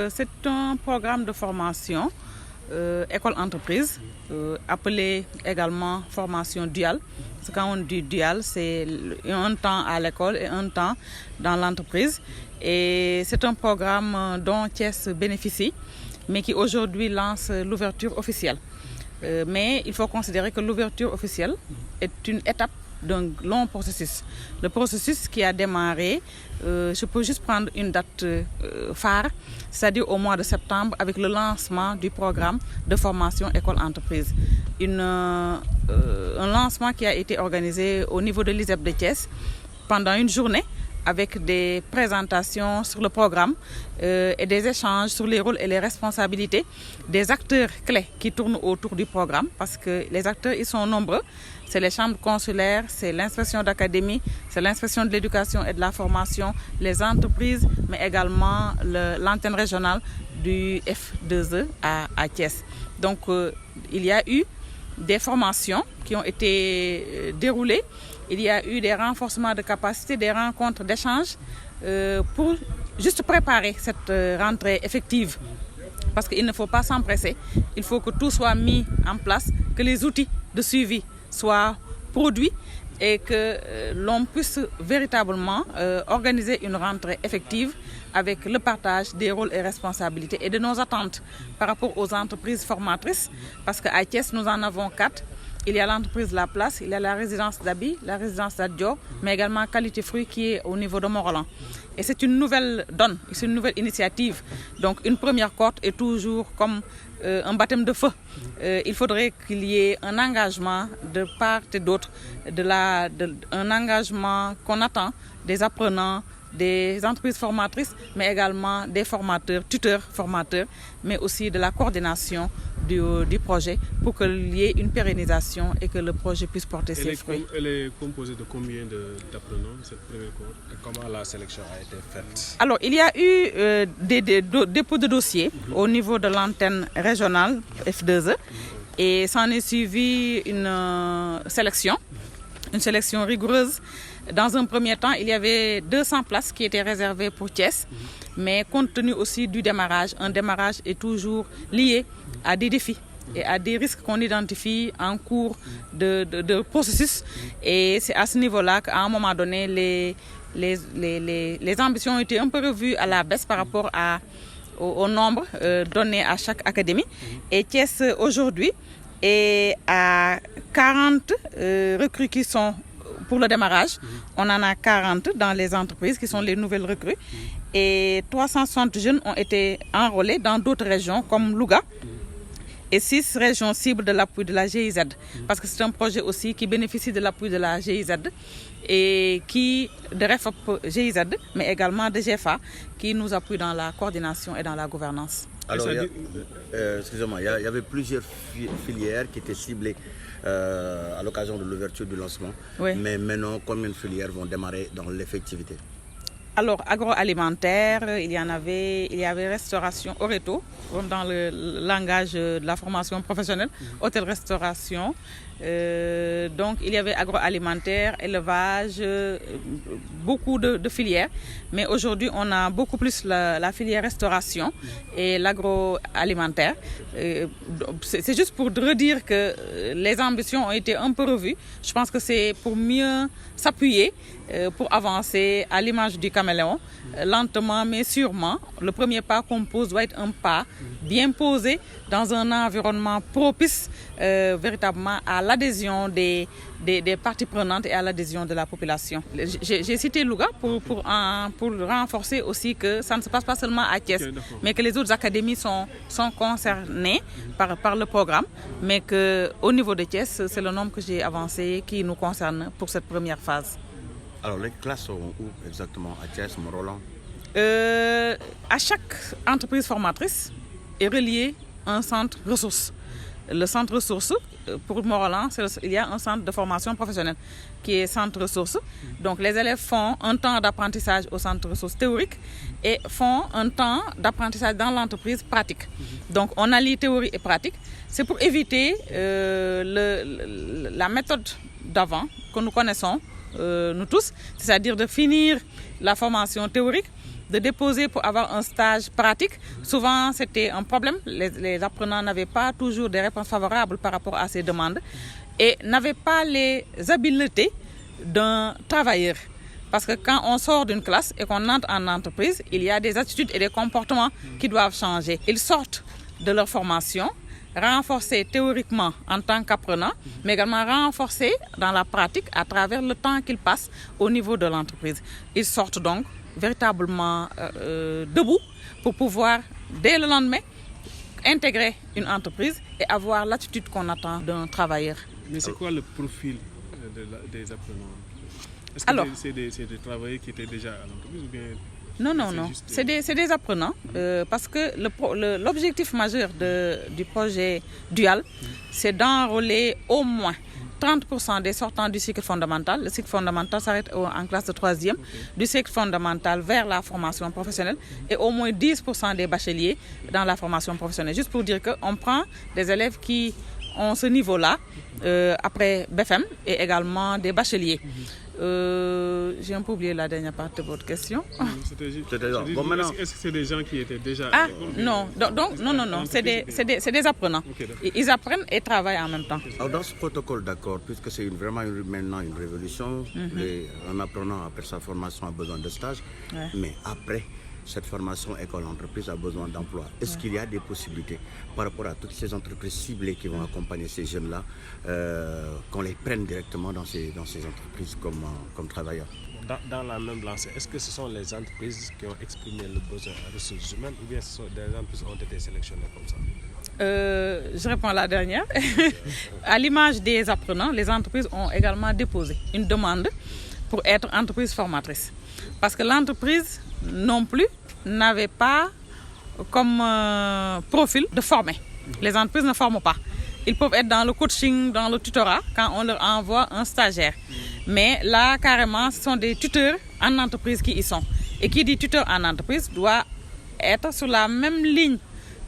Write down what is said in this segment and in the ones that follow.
c'est un programme de formation école-entreprise, appelé également formation duale. Parce que quand on dit dual, c'est un temps à l'école et un temps dans l'entreprise. Et c'est un programme dont Thiès bénéficie, mais qui aujourd'hui lance l'ouverture officielle. Mais il faut considérer que l'ouverture officielle est une étape d'un long processus. Le processus qui a démarré, je peux juste prendre une date phare, c'est-à-dire au mois de septembre avec le lancement du programme de formation école-entreprise. Un lancement qui a été organisé au niveau de l'ISEP de Thiès pendant une journée avec des présentations sur le programme et des échanges sur les rôles et les responsabilités des acteurs clés qui tournent autour du programme, parce que les acteurs, ils sont nombreux. C'est les chambres consulaires, c'est l'inspection d'académie, c'est l'inspection de l'éducation et de la formation, les entreprises, mais également l'antenne régionale du F2E à Thiès. Donc, il y a eu des formations qui ont été déroulées. Il y a eu des renforcements de capacité, des rencontres d'échange pour juste préparer cette rentrée effective. Parce qu'il ne faut pas s'empresser, il faut que tout soit mis en place, que les outils de suivi soient produits et que l'on puisse véritablement organiser une rentrée effective avec le partage des rôles et responsabilités et de nos attentes par rapport aux entreprises formatrices. Parce qu'à Thiès, nous en avons 4. Il y a l'entreprise La Place, il y a la résidence d'Abi, la résidence d'Adjo, mais également Qualité Fruits qui est au niveau de Mont-Roland. Et c'est une nouvelle donne, c'est une nouvelle initiative. Donc une première cohorte est toujours comme un baptême de feu. Il faudrait qu'il y ait un engagement de part et d'autre, un engagement qu'on attend des apprenants, des entreprises formatrices, mais également des formateurs, tuteurs formateurs, mais aussi de la coordination du projet pour qu'il y ait une pérennisation et que le projet puisse porter ses fruits. Elle est composée de combien d'apprenants, cette première cohorte? Et comment la sélection a été faite? Alors, il y a eu des dépôts de dossiers au niveau de l'antenne régionale F2E et s'en est suivi une sélection rigoureuse. Dans un premier temps, il y avait 200 places qui étaient réservées pour Thiès, mais compte tenu aussi du démarrage, un démarrage est toujours lié à des défis et à des risques qu'on identifie en cours de processus. Et c'est à ce niveau-là qu'à un moment donné, les ambitions ont été un peu revues à la baisse par rapport au nombre donné à chaque académie. Et Thiès, aujourd'hui, est à 40 recrues qui sont pour le démarrage. On en a 40 dans les entreprises qui sont les nouvelles recrues. Et 360 jeunes ont été enrôlés dans d'autres régions comme Louga et 6 régions cibles de l'appui de la GIZ. Parce que c'est un projet aussi qui bénéficie de l'appui de la GIZ et de REFOP GIZ, mais également de GFA qui nous appuie dans la coordination et dans la gouvernance. Alors, excusez-moi, il y avait plusieurs filières qui étaient ciblées à l'occasion de l'ouverture du lancement. Oui. Mais maintenant, combien de filières vont démarrer dans l'effectivité? Alors, agroalimentaire, il y avait restauration, Oreto, comme dans le langage de la formation professionnelle, hôtel-restauration. Donc, il y avait agroalimentaire, élevage, beaucoup de filières. Mais aujourd'hui, on a beaucoup plus la filière restauration et l'agroalimentaire. C'est juste pour redire que les ambitions ont été un peu revues. Je pense que c'est pour mieux s'appuyer, pour avancer à l'image du caméléon, lentement mais sûrement. Le premier pas qu'on pose doit être un pas bien posé dans un environnement propice véritablement à l'adhésion des parties prenantes et à l'adhésion de la population. J'ai cité Louga pour renforcer aussi que ça ne se passe pas seulement à Thiès, mais que les autres académies sont concernées par le programme, mais qu'au niveau de Thiès, c'est le nombre que j'ai avancé qui nous concerne pour cette première phase. Alors, les classes sont où exactement à Thiès, Mont-Roland? À chaque entreprise formatrice est relié un centre ressources. Le centre ressources, pour Mont-Roland, il y a un centre de formation professionnelle qui est centre ressources. Donc les élèves font un temps d'apprentissage au centre ressources théorique et font un temps d'apprentissage dans l'entreprise pratique. Donc on allie théorie et pratique. C'est pour éviter la méthode d'avant que nous connaissons, nous tous, c'est-à-dire de finir la formation théorique de déposer pour avoir un stage pratique. Souvent, c'était un problème. Les apprenants n'avaient pas toujours des réponses favorables par rapport à ces demandes et n'avaient pas les habiletés d'un travailleur. Parce que quand on sort d'une classe et qu'on entre en entreprise, il y a des attitudes et des comportements qui doivent changer. Ils sortent de leur formation, renforcés théoriquement en tant qu'apprenants, mais également renforcés dans la pratique à travers le temps qu'ils passent au niveau de l'entreprise. Ils sortent donc véritablement debout pour pouvoir, dès le lendemain, intégrer une entreprise et avoir l'attitude qu'on attend d'un travailleur. Mais c'est quoi le profil des apprenants? Est-ce que c'est des travailleurs qui étaient déjà à l'entreprise ou bien... Non. C'est des apprenants parce que l'objectif majeur du projet Dual, c'est d'enrôler au moins 30% des sortants du cycle fondamental. Le cycle fondamental s'arrête en classe de 3e, du cycle fondamental vers la formation professionnelle et au moins 10% des bacheliers dans la formation professionnelle. Juste pour dire qu'on prend des élèves qui ont ce niveau-là après BFM et également des bacheliers. J'ai un peu oublié la dernière partie de votre question. Est-ce que c'est des gens qui étaient déjà... Non, c'est des apprenants. Okay, ils apprennent et travaillent en même temps. Alors dans ce protocole d'accord, puisque c'est maintenant une révolution, un apprenant après sa formation a besoin de stage, mais après cette formation école-entreprise a besoin d'emploi. Est-ce qu'il y a des possibilités par rapport à toutes ces entreprises ciblées qui vont accompagner ces jeunes-là, qu'on les prenne directement dans ces entreprises comme travailleurs? Dans la même lancée, est-ce que ce sont les entreprises qui ont exprimé le besoin en ressources humaines ou bien des entreprises ont été sélectionnées comme ça? Je réponds à la dernière. À l'image des apprenants, les entreprises ont également déposé une demande pour être entreprise formatrice. Parce que l'entreprise non plus n'avait pas comme profil de former. Les entreprises ne forment pas. Ils peuvent être dans le coaching, dans le tutorat, quand on leur envoie un stagiaire. Mais là, carrément, ce sont des tuteurs en entreprise qui y sont. Et qui dit tuteur en entreprise doit être sur la même ligne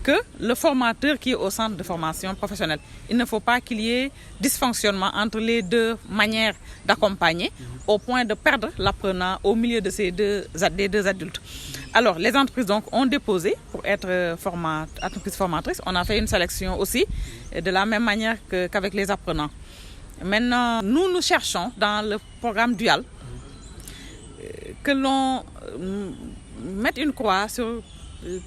que le formateur qui est au centre de formation professionnelle. Il ne faut pas qu'il y ait dysfonctionnement entre les deux manières d'accompagner au point de perdre l'apprenant au milieu de des deux adultes. Alors, les entreprises donc ont déposé pour être entreprises formatrices. On a fait une sélection aussi de la même manière qu'avec les apprenants. Maintenant, nous cherchons dans le programme Dual que l'on mette une croix sur...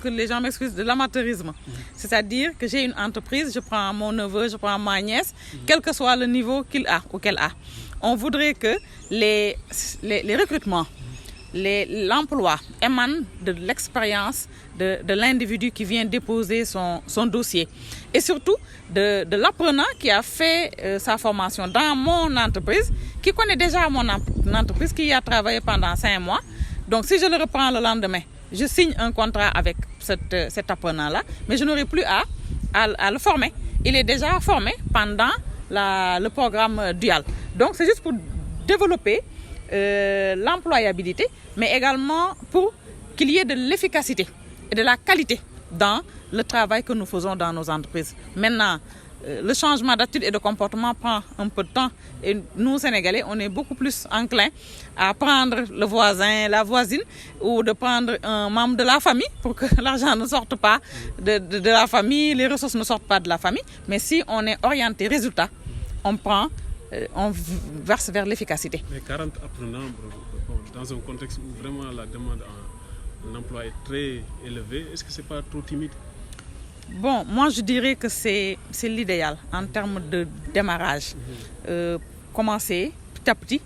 que les gens m'excusent de l'amateurisme. C'est-à-dire que j'ai une entreprise, je prends mon neveu, je prends ma nièce, quel que soit le niveau qu'il a ou qu'elle a. On voudrait que les recrutements, l'emploi émanent de l'expérience de l'individu qui vient déposer son dossier. Et surtout de l'apprenant qui a fait sa formation dans mon entreprise, qui connaît déjà mon entreprise, qui y a travaillé pendant 5 mois. Donc si je le reprends le lendemain, je signe un contrat avec cet apprenant-là, mais je n'aurai plus à le former. Il est déjà formé pendant le programme Dual. Donc c'est juste pour développer l'employabilité, mais également pour qu'il y ait de l'efficacité et de la qualité dans le travail que nous faisons dans nos entreprises. Maintenant, le changement d'attitude et de comportement prend un peu de temps. Et nous, Sénégalais, on est beaucoup plus enclins à prendre le voisin, la voisine, ou de prendre un membre de la famille pour que l'argent ne sorte pas de la famille, les ressources ne sortent pas de la famille. Mais si on est orienté résultat, on verse vers l'efficacité. Mais 40 apprenants, dans un contexte où vraiment la demande en emploi est très élevée, est-ce que ce n'est pas trop timide? Bon, moi je dirais que c'est l'idéal en termes de démarrage. Commencer petit à petit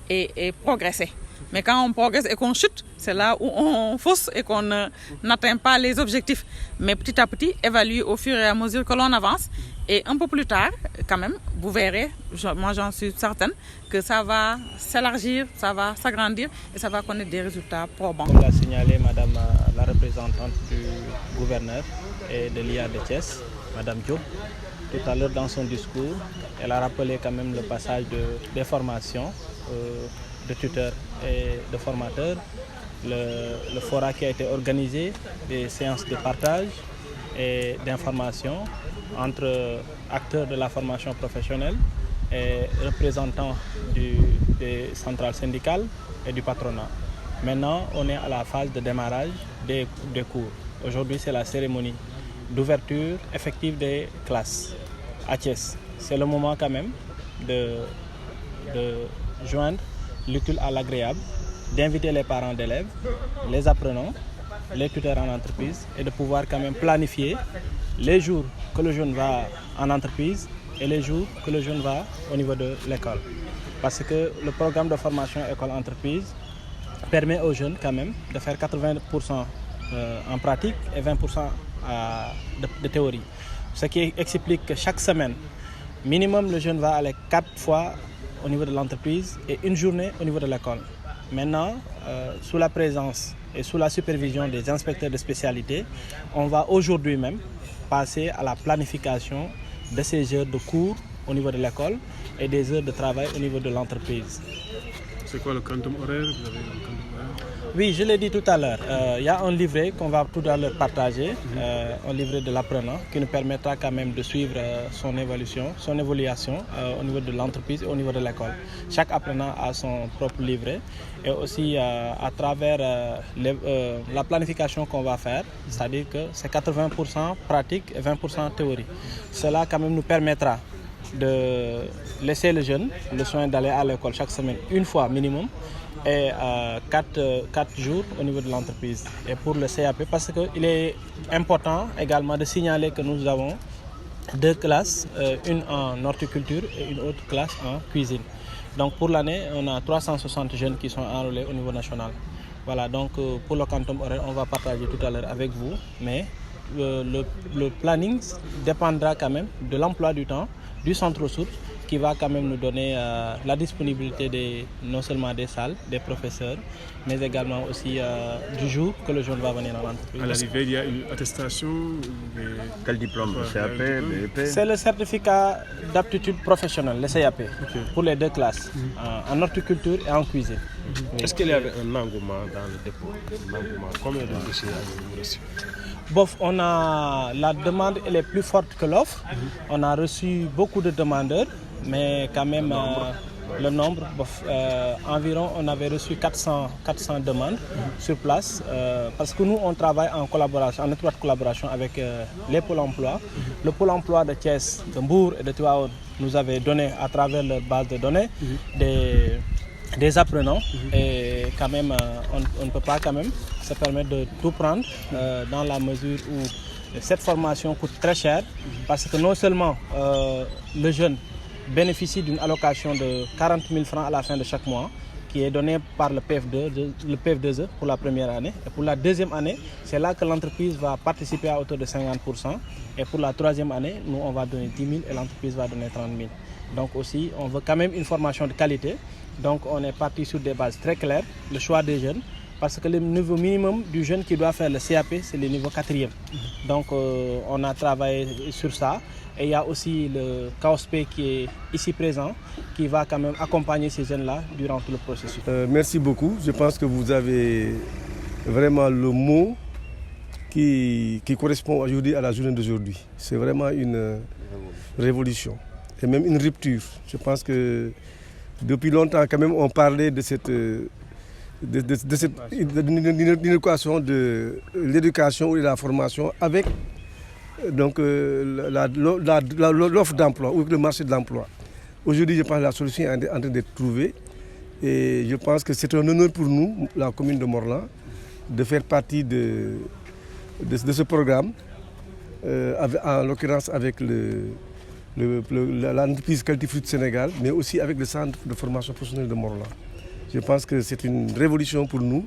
et progresser. Mais quand on progresse et qu'on chute, c'est là où on fausse et qu'on n'atteint pas les objectifs. Mais petit à petit, évaluer au fur et à mesure que l'on avance. Et un peu plus tard, quand même, vous verrez, moi j'en suis certaine, que ça va s'élargir, ça va s'agrandir et ça va connaître des résultats probants. Comme l'a signalé Madame la représentante du gouverneur et de l'IA de Thiès, Madame Diop, tout à l'heure dans son discours, elle a rappelé quand même le passage des formations de tuteurs et de formateurs, le fora qui a été organisé, des séances de partage et d'information entre acteurs de la formation professionnelle et représentants des centrales syndicales et du patronat. Maintenant, on est à la phase de démarrage des cours. Aujourd'hui, c'est la cérémonie d'ouverture effective des classes à Thiès. C'est le moment quand même de joindre l'utile à l'agréable, d'inviter les parents d'élèves, les apprenants, les tuteurs en entreprise et de pouvoir quand même planifier les jours que le jeune va en entreprise et les jours que le jeune va au niveau de l'école. Parce que le programme de formation école-entreprise permet aux jeunes quand même de faire 80% en pratique et 20% de théorie. Ce qui explique que chaque semaine, minimum, le jeune va aller 4 fois au niveau de l'entreprise et une journée au niveau de l'école. Maintenant, sous la présence et sous la supervision des inspecteurs de spécialité, on va aujourd'hui même passer à la planification de ces heures de cours au niveau de l'école et des heures de travail au niveau de l'entreprise. C'est quoi le quantum horaire? Vous avez un quantum horaire? Oui, je l'ai dit tout à l'heure. Il y a un livret qu'on va tout à l'heure partager, un livret de l'apprenant qui nous permettra quand même de suivre son évolution au niveau de l'entreprise et au niveau de l'école. Chaque apprenant a son propre livret et aussi à travers la planification qu'on va faire, c'est-à-dire que c'est 80% pratique et 20% théorie. Cela quand même nous permettra de laisser le jeune le soin d'aller à l'école chaque semaine une fois minimum et 4 jours au niveau de l'entreprise. Et pour le CAP, parce qu'il est important également de signaler que nous avons 2 classes, une en horticulture et une autre classe en cuisine. Donc pour l'année, on a 360 jeunes qui sont enrôlés au niveau national. Voilà, donc pour le quantum horaire, on va partager tout à l'heure avec vous, mais le planning dépendra quand même de l'emploi du temps du centre ressources qui va quand même nous donner la disponibilité non seulement des salles, des professeurs, mais également aussi du jour que le jeune va venir dans l'entreprise. À l'arrivée, il y a une attestation. Quel diplôme? CAP, BEP? C'est le certificat d'aptitude professionnelle, le CAP, pour les 2 classes, en horticulture et en cuisine. Est-ce qu'il y avait un engouement dans le dépôt? Combien de dossiers avez-vous reçu? Bof, la demande elle est plus forte que l'offre. On a reçu beaucoup de demandeurs, mais quand même le nombre, environ on avait reçu 400 demandes sur place parce que nous on travaille en étroite collaboration avec les pôles emploi. Le pôle emploi de Thiès, de Mbour et de Tivaouane nous avait donné à travers leur base de données des apprenants et quand même on ne peut pas quand même se permettre de tout prendre dans la mesure où cette formation coûte très cher parce que non seulement le jeune bénéficie d'une allocation de 40 000 francs à la fin de chaque mois qui est donnée par le PF2E pour la première année et pour la deuxième année c'est là que l'entreprise va participer à hauteur de 50% et pour la troisième année nous on va donner 10 000 et l'entreprise va donner 30 000. Donc aussi on veut quand même une formation de qualité. Donc on est parti sur des bases très claires, le choix des jeunes, parce que le niveau minimum du jeune qui doit faire le CAP, c'est le niveau 4e. Donc on a travaillé sur ça. Et il y a aussi le CAOSP qui est ici présent, qui va quand même accompagner ces jeunes-là durant tout le processus. Merci beaucoup. Je pense que vous avez vraiment le mot qui correspond aujourd'hui à la journée d'aujourd'hui. C'est vraiment une révolution et même une rupture. Je pense que depuis longtemps, quand même, on parlait de cette inéquation de l'éducation et de la formation avec donc, l'offre d'emploi ou le marché de l'emploi. Aujourd'hui, je pense que la solution est en train d'être trouvée et je pense que c'est un honneur pour nous, la commune de Morlan, de faire partie de ce programme, en l'occurrence avec l'entreprise Qualité Fruit Sénégal, mais aussi avec le centre de formation professionnelle de Morlan. Je pense que c'est une révolution pour nous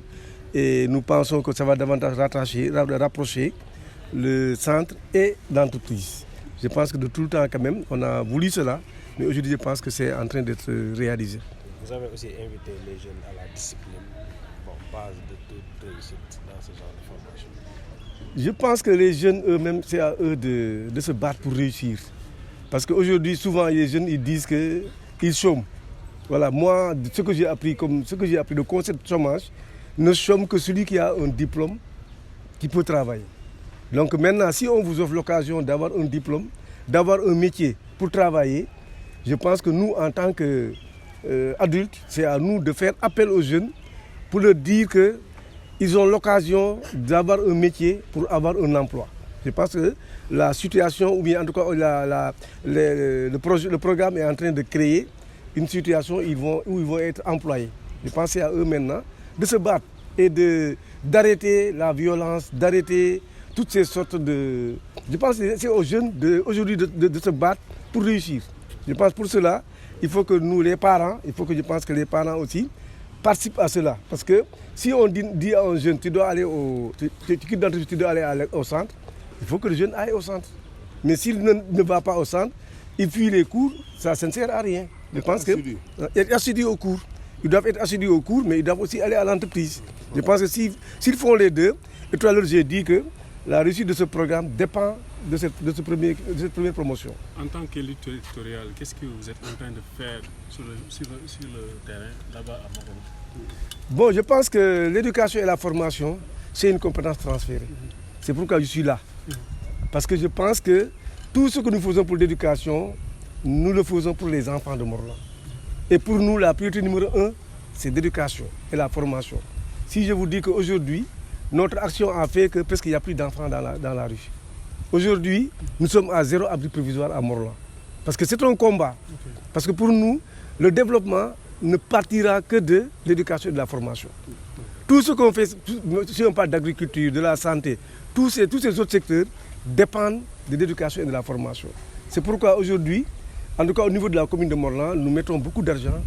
et nous pensons que ça va davantage rapprocher le centre et l'entreprise. Je pense que de tout le temps quand même, on a voulu cela, mais aujourd'hui je pense que c'est en train d'être réalisé. Vous avez aussi invité les jeunes à la discipline, base de toute réussite dans ce genre de formation. Je pense que les jeunes eux-mêmes, c'est à eux de se battre pour réussir. Parce qu'aujourd'hui, souvent, les jeunes ils disent qu'ils chôment. Voilà, moi, ce que j'ai appris le concept de chômage, ne chôme que celui qui a un diplôme qui peut travailler. Donc maintenant, si on vous offre l'occasion d'avoir un diplôme, d'avoir un métier pour travailler, je pense que nous, en tant qu'adultes, c'est à nous de faire appel aux jeunes pour leur dire qu'ils ont l'occasion d'avoir un métier pour avoir un emploi. Je pense que la situation, ou bien en tout cas le programme est en train de créer une situation où ils vont être employés. Je pense à eux maintenant de se battre et d'arrêter la violence, d'arrêter toutes ces sortes de... Je pense que c'est aux jeunes aujourd'hui de se battre pour réussir. Je pense pour cela, il faut que nous, les parents, je pense que les parents aussi participent à cela. Parce que si on dit à un jeune, tu dois aller tu dois aller au centre, il faut que le jeune aille au centre. Mais s'il ne va pas au centre, il fuit les cours, ça ne sert à rien. Je pense être assidu au cours. Ils doivent être assidus au cours, mais ils doivent aussi aller à l'entreprise. Je pense que s'ils font les deux, et tout à l'heure j'ai dit que la réussite de ce programme dépend de cette première promotion. En tant qu'élu territorial, qu'est-ce que vous êtes en train de faire sur le terrain, là-bas à Morona? Bon, je pense que l'éducation et la formation, c'est une compétence transférée. C'est pourquoi je suis là. Parce que je pense que tout ce que nous faisons pour l'éducation, nous le faisons pour les enfants de Morona. Et pour nous, la priorité numéro 1, c'est l'éducation et la formation. Si je vous dis qu'aujourd'hui, notre action a fait que presque il n'y a plus d'enfants dans la rue. Aujourd'hui, nous sommes à 0 abri provisoire à Morona. Parce que c'est un combat. Parce que pour nous, le développement ne partira que de l'éducation et de la formation. Tout ce qu'on fait, si on parle d'agriculture, de la santé, tous ces autres secteurs dépendent de l'éducation et de la formation. C'est pourquoi aujourd'hui, en tout cas au niveau de la commune de Morlan, nous mettons beaucoup d'argent.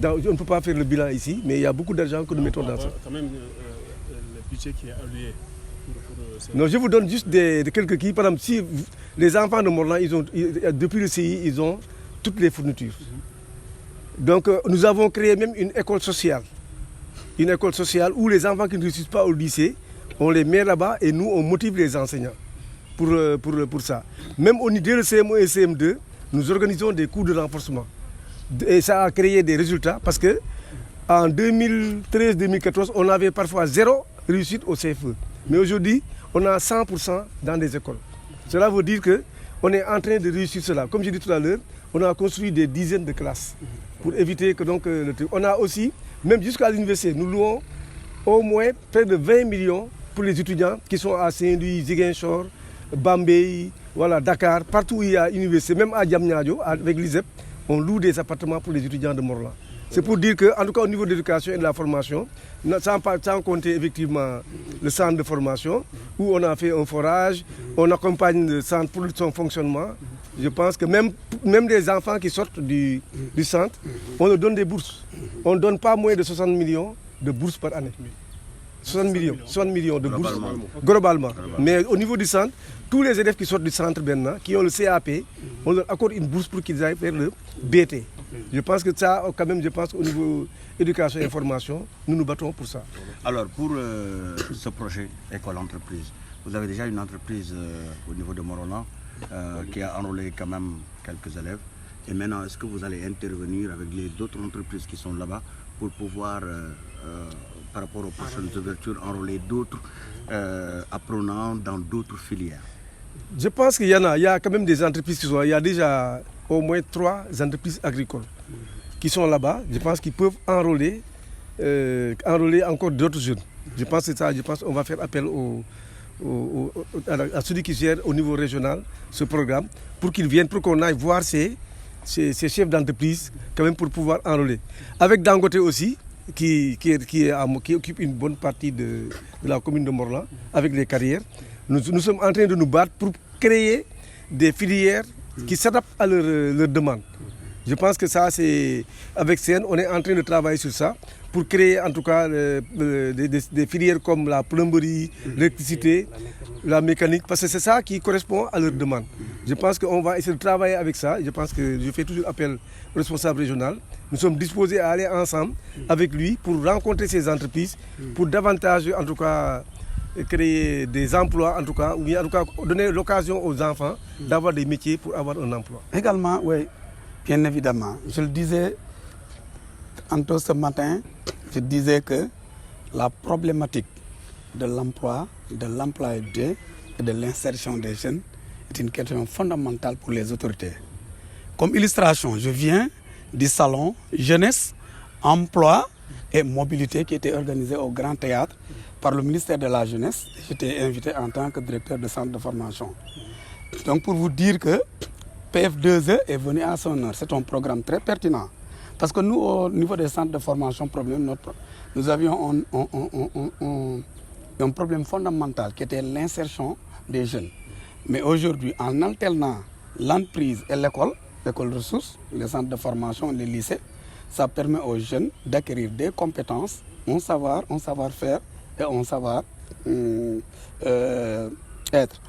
On ne peut pas faire le bilan ici, mais il y a beaucoup d'argent que nous mettons dans ça. Quand même, le budget qui est alloué pour non, je vous donne juste quelques qui. Par exemple, si les enfants de Morlan, depuis le CI, ils ont toutes les fournitures. Donc nous avons créé même une école sociale. Une école sociale où les enfants qui ne réussissent pas au lycée, on les met là-bas et nous, on motive les enseignants pour ça. Même au niveau de CM1 et CM2, nous organisons des cours de renforcement. Et ça a créé des résultats parce que en 2013-2014, on avait parfois 0 réussite au CFE. Mais aujourd'hui, on a 100% dans les écoles. Cela veut dire qu'on est en train de réussir cela. Comme j'ai dit tout à l'heure, on a construit des dizaines de classes pour éviter que donc le truc. On a aussi, même jusqu'à l'université, nous louons au moins près de 20 millions pour les étudiants qui sont à Saint-Louis, Ziguinchor, Bambey, voilà, Dakar, partout où il y a une université, même à Diamniadio, avec l'ISEP, on loue des appartements pour les étudiants de Morlan. C'est pour dire qu'en tout cas au niveau de l'éducation et de la formation, sans compter effectivement le centre de formation, où on a fait un forage, on accompagne le centre pour son fonctionnement. Je pense que même des enfants qui sortent du centre, on leur donne des bourses. On ne donne pas moins de 60 millions de bourses par année. 60 millions de bourses globalement. Mais au niveau du centre, tous les élèves qui sortent du centre maintenant, qui ont le CAP, on leur accorde une bourse pour qu'ils aillent faire le BT. Je pense que ça, quand même, au niveau éducation et formation, nous nous battons pour ça. Alors, pour ce projet école-entreprise, vous avez déjà une entreprise au niveau de Morona qui a enrôlé quand même quelques élèves. Et maintenant, est-ce que vous allez intervenir avec les autres entreprises qui sont là-bas pour pouvoir, par rapport aux prochaines ouvertures, enrôler d'autres apprenants dans d'autres filières? Je pense qu'il y en a. Il y a quand même des entreprises qui sont là. Il y a déjà au moins 3 entreprises agricoles qui sont là-bas. Je pense qu'ils peuvent enrôler encore d'autres jeunes. Je pense que ça. Je pense qu'on va faire appel à celui qui gère au niveau régional ce programme pour qu'ils viennent, pour qu'on aille voir ces chefs d'entreprise quand même pour pouvoir enrôler. Avec Dangote aussi, qui occupe une bonne partie de la commune de Morlan, avec les carrières. Nous sommes en train de nous battre pour créer des filières qui s'adaptent à leurs demandes. Je pense que ça, c'est avec CN, on est en train de travailler sur ça pour créer en tout cas des filières comme la plomberie, l'électricité, la mécanique, parce que c'est ça qui correspond à leurs demandes. Je pense qu'on va essayer de travailler avec ça. Je pense que je fais toujours appel au responsable régional. Nous sommes disposés à aller ensemble avec lui pour rencontrer ces entreprises, pour davantage en tout cas créer des emplois, en tout cas donner l'occasion aux enfants d'avoir des métiers pour avoir un emploi. Également, oui, bien évidemment. Je le disais tantôt ce matin, je disais que la problématique de l'emploi, de l'employabilité et de l'insertion des jeunes est une question fondamentale pour les autorités. Comme illustration, je viens du salon jeunesse, emploi et mobilité qui était organisé au Grand Théâtre par le ministère de la Jeunesse. J'étais invité en tant que directeur de centre de formation. Donc pour vous dire que PF2E est venu à son heure. C'est un programme très pertinent. Parce que nous, au niveau des centres de formation, nous avions un problème fondamental qui était l'insertion des jeunes. Mais aujourd'hui, en alternant l'entreprise et l'école ressources, les centres de formation, les lycées, ça permet aux jeunes d'acquérir des compétences, un savoir-faire et un savoir être.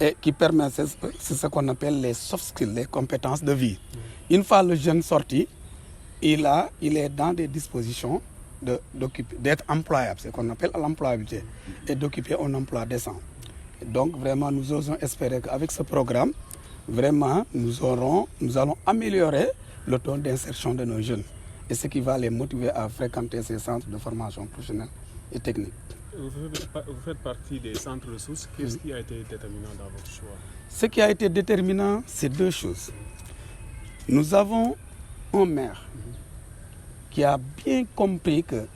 Et qui permet, c'est ce qu'on appelle les soft skills, les compétences de vie. Une fois le jeune sorti, il est dans des dispositions d'être employable, c'est ce qu'on appelle l'employabilité, et d'occuper un emploi décent. Et donc vraiment, nous osons espérer qu'avec ce programme, vraiment, nous allons améliorer le taux d'insertion de nos jeunes, et ce qui va les motiver à fréquenter ces centres de formation professionnelle et technique. Vous faites partie des centres ressources. Qu'est-ce qui a été déterminant dans votre choix? Ce qui a été déterminant, c'est deux choses. Nous avons un maire qui a bien compris que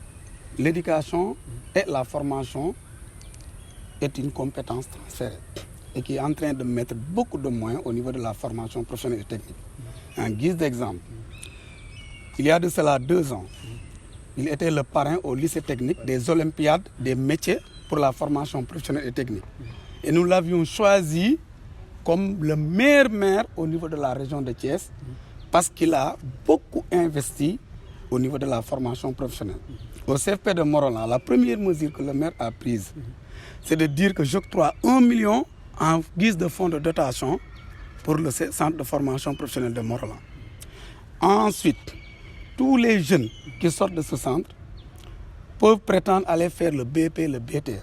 l'éducation et la formation est une compétence transférée et qui est en train de mettre beaucoup de moyens au niveau de la formation professionnelle et technique. En guise d'exemple, il y a de cela 2 ans, il était le parrain au lycée technique des Olympiades des métiers pour la formation professionnelle et technique. Et nous l'avions choisi comme le meilleur maire au niveau de la région de Thiès parce qu'il a beaucoup investi au niveau de la formation professionnelle. Au CFP de Morolan, la première mesure que le maire a prise, c'est de dire que j'octroie 1 million en guise de fonds de dotation pour le centre de formation professionnelle de Morolan. Ensuite, tous les jeunes qui sortent de ce centre peuvent prétendre aller faire le BP, le BT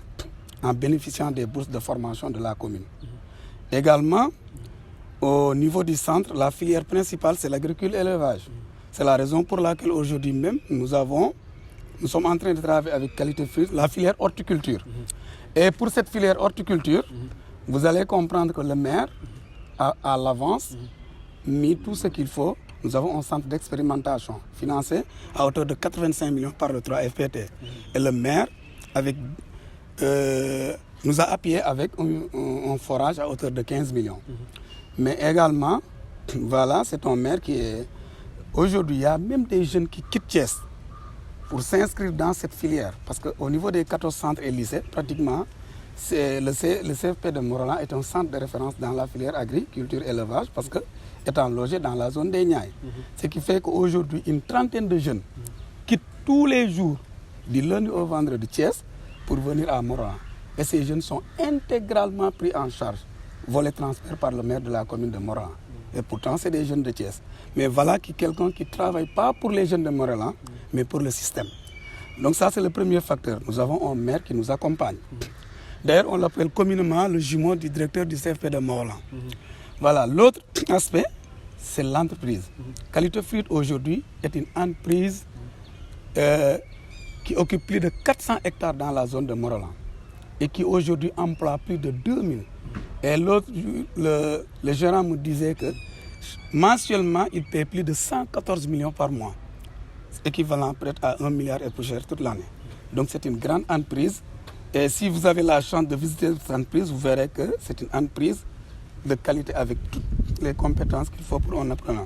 en bénéficiant des bourses de formation de la commune. Également, au niveau du centre, la filière principale, c'est l'agriculture et l'élevage. C'est la raison pour laquelle aujourd'hui même, nous sommes en train de travailler avec Qualité Fruits, la filière horticulture. Et pour cette filière horticulture, vous allez comprendre que le maire a à l'avance mis tout ce qu'il faut. Nous avons un centre d'expérimentation financé à hauteur de 85 millions par le 3FPT. Et le maire nous a appuyé avec un forage à hauteur de 15 millions. Mais également, voilà, c'est un maire qui est... Aujourd'hui, il y a même des jeunes qui quittent Thiès pour s'inscrire dans cette filière. Parce qu'au niveau des 14 centres et lycées, pratiquement, le CFP de Morolan est un centre de référence dans la filière agriculture-élevage parce que étant logé dans la zone des Niayes. Ce qui fait qu'aujourd'hui, une trentaine de jeunes quittent tous les jours, du lundi au vendredi, Thiès, pour venir à Morolan. Et ces jeunes sont intégralement pris en charge, volés transfert par le maire de la commune de Morolan. Et pourtant, c'est des jeunes de Thiès. Mais voilà quelqu'un qui ne travaille pas pour les jeunes de Morolan, mais pour le système. Donc ça, c'est le premier facteur. Nous avons un maire qui nous accompagne. D'ailleurs, on l'appelle communément le jumeau du directeur du CFP de Morolan. Voilà, l'autre aspect, c'est l'entreprise. Qualité Fruits aujourd'hui est une entreprise qui occupe plus de 400 hectares dans la zone de Morolan et qui aujourd'hui emploie plus de 2000. Et l'autre, le gérant me disait que mensuellement, il paie plus de 114 millions par mois, équivalent peut-être à 1 milliard et plus cher toute l'année. Donc c'est une grande entreprise. Et si vous avez la chance de visiter cette entreprise, vous verrez que c'est une entreprise de qualité avec toutes les compétences qu'il faut pour un apprenant.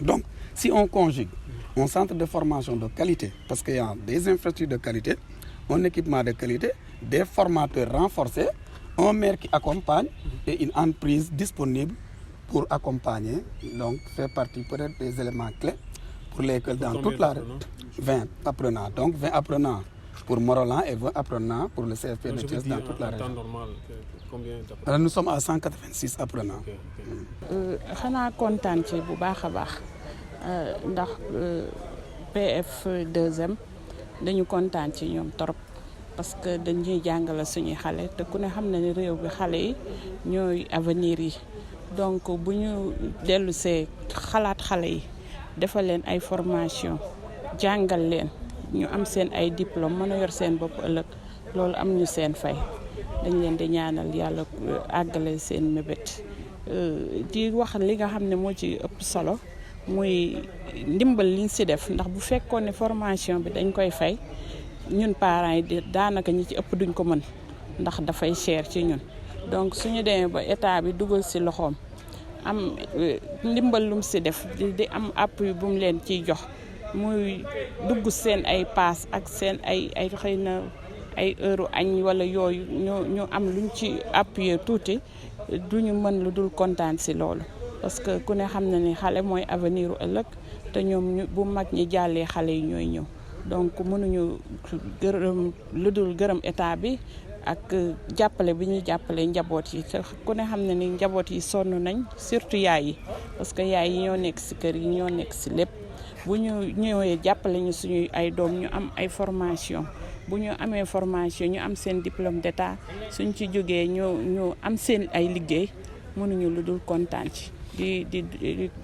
Donc, si on conjugue un centre de formation de qualité, parce qu'il y a des infrastructures de qualité, un équipement de qualité, des formateurs renforcés, un maire qui accompagne et une entreprise disponible pour accompagner, donc fait partie peut-être des éléments clés pour lesquels dans toute la... 20 apprenants. Donc 20 apprenants pour Morolan et 20 apprenants pour le CFP de Thiès dans toute la région. Normal, combien d'apprenants? Alors, nous sommes à 186 apprenants. xanaa kontaan ci bu baax a baax ndax PF2M dañu kontaan ci ñoom trop parce que dañuy jàngale suñuy xale te ku ne xam na ne réew bi xale yi ñooy avenir yi donc bu ñu dellu see xalaat xale yi defal leen ay formation jàngal leen ñu am seen ay diplôme mën a yor seen bopp ëllëg loolu am ñu seen fay dañ leen di ñaanal yàlla àggale seen mébét di wax li nga xam ne moo ci ëpp solo muy ndimbal liñ si def ndax bu fekkoon ne formation bi dañ koy fay ñun parents yi daanaka ñi ci ëpp duñ ko mën ndax dafay cher ci ñun donc suñu demee ba état bi dugal si loxoom am ndimbal lum si def di am appui bu mu leen ciy jox muy dugg seen ay paas ak seen ay xëy na ay heure añ wala yooyu ñu am luñ ci appuyer tuuti duñu mën lu dul kontaan si loolu parce que ku ne xam na ni xale mooy avenir u ëllëg te ñoom bu mag ñi jàllee xale yi ñooy ñëw donc mënuñu gërëm lu dul gërëm état bi ak jàppale bi ñuy jàppale njaboot yi te ku ne xam na ni njaboot yi sonn nañ surtout yaay yi parce que yaay yi ñoo nekk si kër yi ñoo nekk si lépp bu ñu ñëwee jàppale ñu suñuy ay doom ñu am ay formation bu ñu amee formation ñu am seen diplôme d'état suñ ci jógee ñu am seen ay liggéey mënuñu lu dul kontaan ci di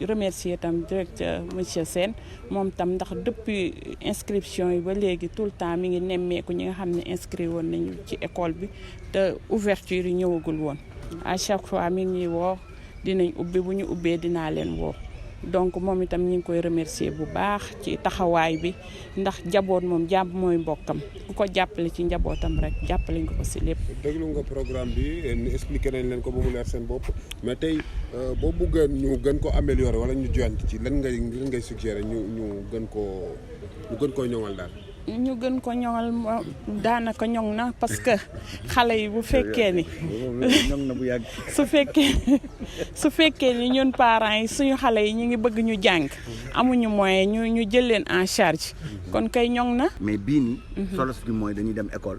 remercier tam directeur monsieur Sène moom tam ndax depuis inscription yi ba léegi tout le temps mi ngi nemmeeku ñi nga xam ne inscrit woon nañu ci école bi te ouverture yi ñëwagul woon à chaque fois mi ngi ñuy woo dinañ ubbi bu ñu ubbee dinaa leen woo donc moom itam ñu ngi koy remercier bu baax ci taxawaay bi ndax njaboot moom jàmm mooy mbokkam ku ko jàppale ci njabootam rek jàppale nga ko si lépp. déglu nga programme bi expliqué nañ leen ko ba mu leer seen bopp mais tey boo bëggee ñu gën ko améliorer wala ñu joyante ci lan ngay suggérer ñu gën koo ñoŋal daal. ñu gën ko ñoŋal daanaka ñoŋ na parce que xale yi bu fekkee ni su fekkee ni ñun parents yi suñu xale yi ñu ngi bëgg ñu jàng amuñu moyen ñu jël leen en charge kon kay ñoŋ na. mais bii nii. solo bi mooy dañuy dem école.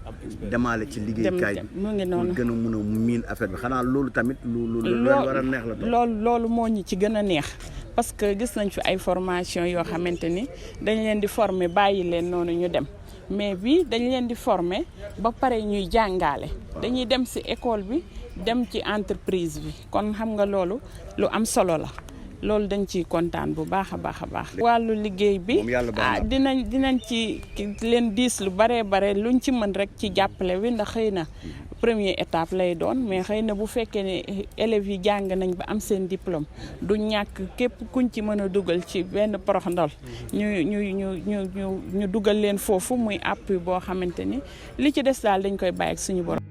demaale ci liggéeykaay bi mu ngi noonu gën a mun a miin affaire bi xanaa loolu tamit. lu war a neex la. loolu moo ñu ci gën a neex. parce que gis nañ fi ay formation yoo xamante ni dañ leen di former bàyyi leen noonu ñu dem mais bii dañ leen di former ba pare ñuy jàngaale dañuy dem ci école bi dem ci entreprise bi kon xam nga loolu lu am solo la loolu dañ ciy kontaan bu baax a baax a baax. wàllu liggéey bi dinañ ci leen diis lu bare luñ ci mën rek ci jàppale wi ndax xëy na première étape lay doon mais xëy na bu fekkee ne élèves yi jàng nañ ba am seen diplôme du ñàkk képp kuñ ci mën a dugal ci benn porox ndol ñu dugal leen foofu muy appui boo xamante ni li ci des daal dañ koy bàyyi ak suñu borom.